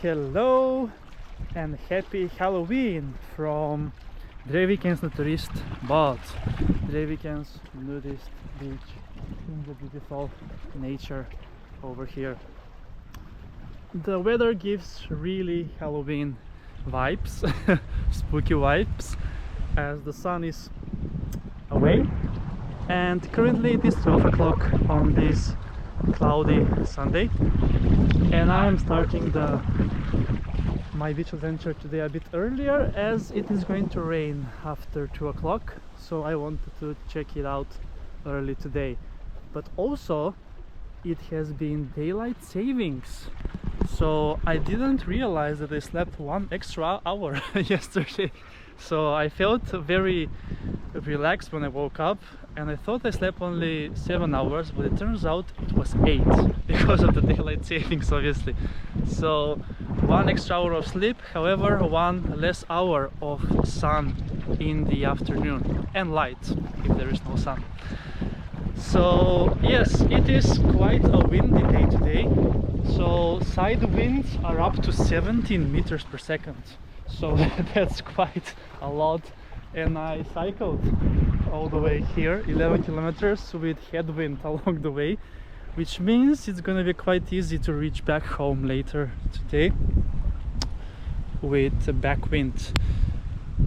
Hello and happy Halloween from Drevvikens Naturistbad, Drevvikens Nudist beach in the beautiful nature over here. The weather gives really Halloween vibes, spooky vibes, as the sun is away, and currently it is 12 o'clock on this cloudy Sunday, and I am starting my beach adventure today a bit earlier, as it is going to rain after 2 o'clock, so I wanted to check it out early today. But also it has been daylight savings, so I didn't realize that I slept 1 extra hour yesterday. So I felt very relaxed when I woke up, and I thought I slept only 7 hours, but it turns out it was 8 because of the daylight savings, obviously. So 1 extra hour of sleep, however 1 less hour of sun in the afternoon, and light if there is no sun. So yes, it is quite a windy day today, so side winds are up to 17 meters per second. So that's quite a lot, and I cycled all the way here 11 kilometers with headwind along the way, which means it's gonna be quite easy to reach back home later today with a backwind,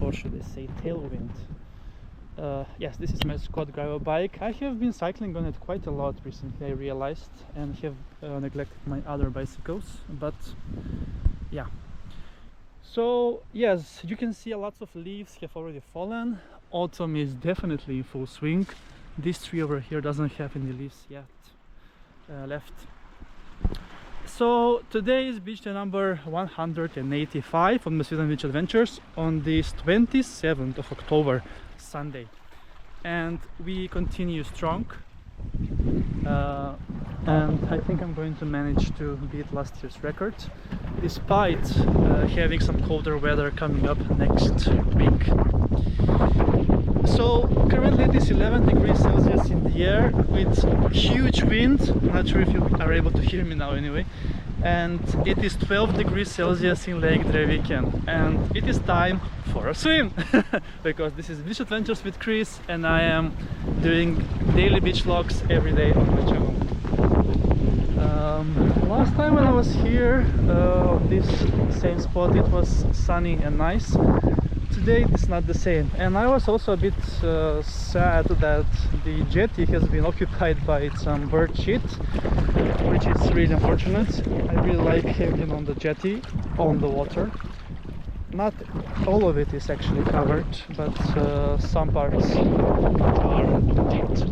or should I say tailwind. Yes, this is my Scott gravel bike. I have been cycling on it quite a lot recently, I realized, and have neglected my other bicycles, but yeah. So yes, you can see lots of leaves have already fallen. Autumn is definitely in full swing. This tree over here doesn't have any leaves yet left. So today is beach day number 185 on my Sweden beach adventures on this 27th of October, Sunday, and we continue strong. And I think I'm going to manage to beat last year's record, despite having some colder weather coming up next week. So currently it is 11 degrees Celsius in the air with huge wind. I'm not sure if you are able to hear me now anyway. And it is 12 degrees Celsius in Lake Drevviken, and it is time for a swim because this is Beach Adventures with Chris, and I am doing daily beach vlogs every day on my channel. Last time when I was here on this same spot, it was sunny and nice. Today it's not the same, and I was also a bit sad that the jetty has been occupied by some bird shit, which is really unfortunate. I really like having on the jetty on the water. Not all of it is actually covered, but some parts are indeed.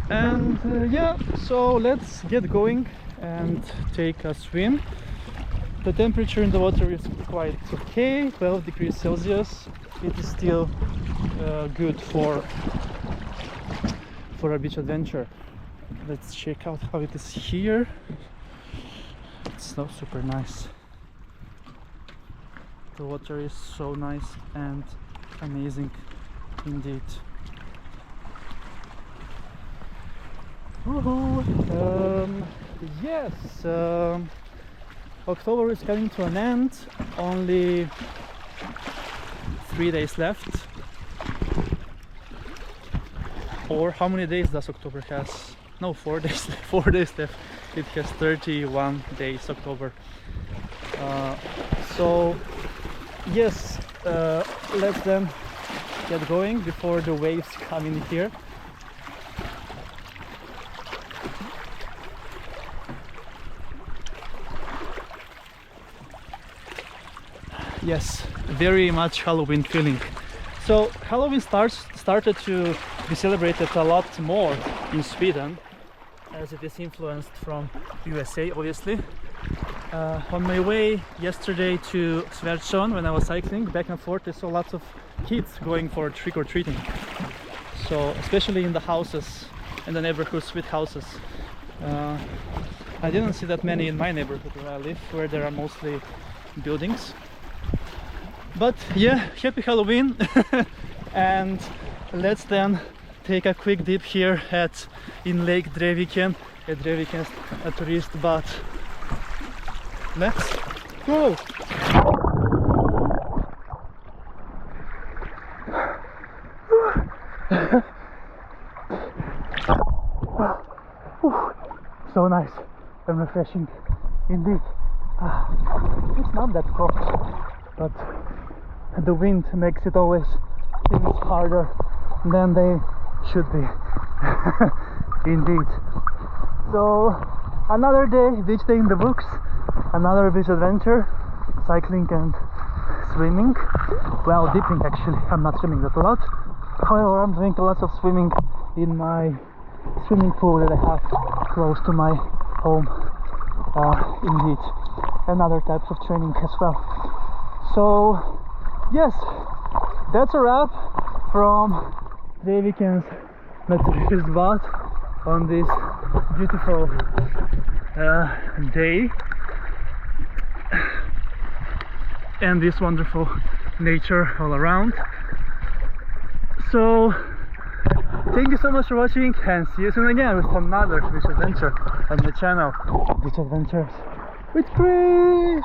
And yeah, so let's get going and take a swim. The temperature in the water is quite okay, 12 degrees Celsius. It is still good for a beach adventure. Let's check out how it is here. It's not super nice. The water is so nice and amazing indeed. Yes, October is coming to an end. Only 3 days left. Or how many days does October has? No, 4 days. 4 days left. It has 31 days October. So yes, let's then get going before the waves come in here. Yes, very much Halloween feeling. So Halloween started to be celebrated a lot more in Sweden, as it is influenced from USA, obviously. On my way yesterday to Swedish, when I was cycling back and forth, I saw lots of kids going for trick-or-treating. So especially in the houses, in the neighborhoods with houses. I didn't see that many in my neighborhood where I live, where there are mostly buildings. But yeah, happy Halloween. And let's then take a quick dip here in Lake Drevviken at Drevvikens Naturistbad. Let's go! So nice and refreshing indeed. It's not that cold, but the wind makes it always things harder than they should be. Indeed. So another day, beach day in the books, another beach adventure, cycling and swimming. Well, dipping actually, I'm not swimming that a lot. However, I'm doing a lot of swimming in my swimming pool that I have close to my home. Indeed, and other types of training as well. So yes, that's a wrap from Drevvikens Naturistbad on this beautiful day and this wonderful nature all around. So thank you so much for watching, and see you soon again with another beach adventure on the channel, Beach Adventures with Chris.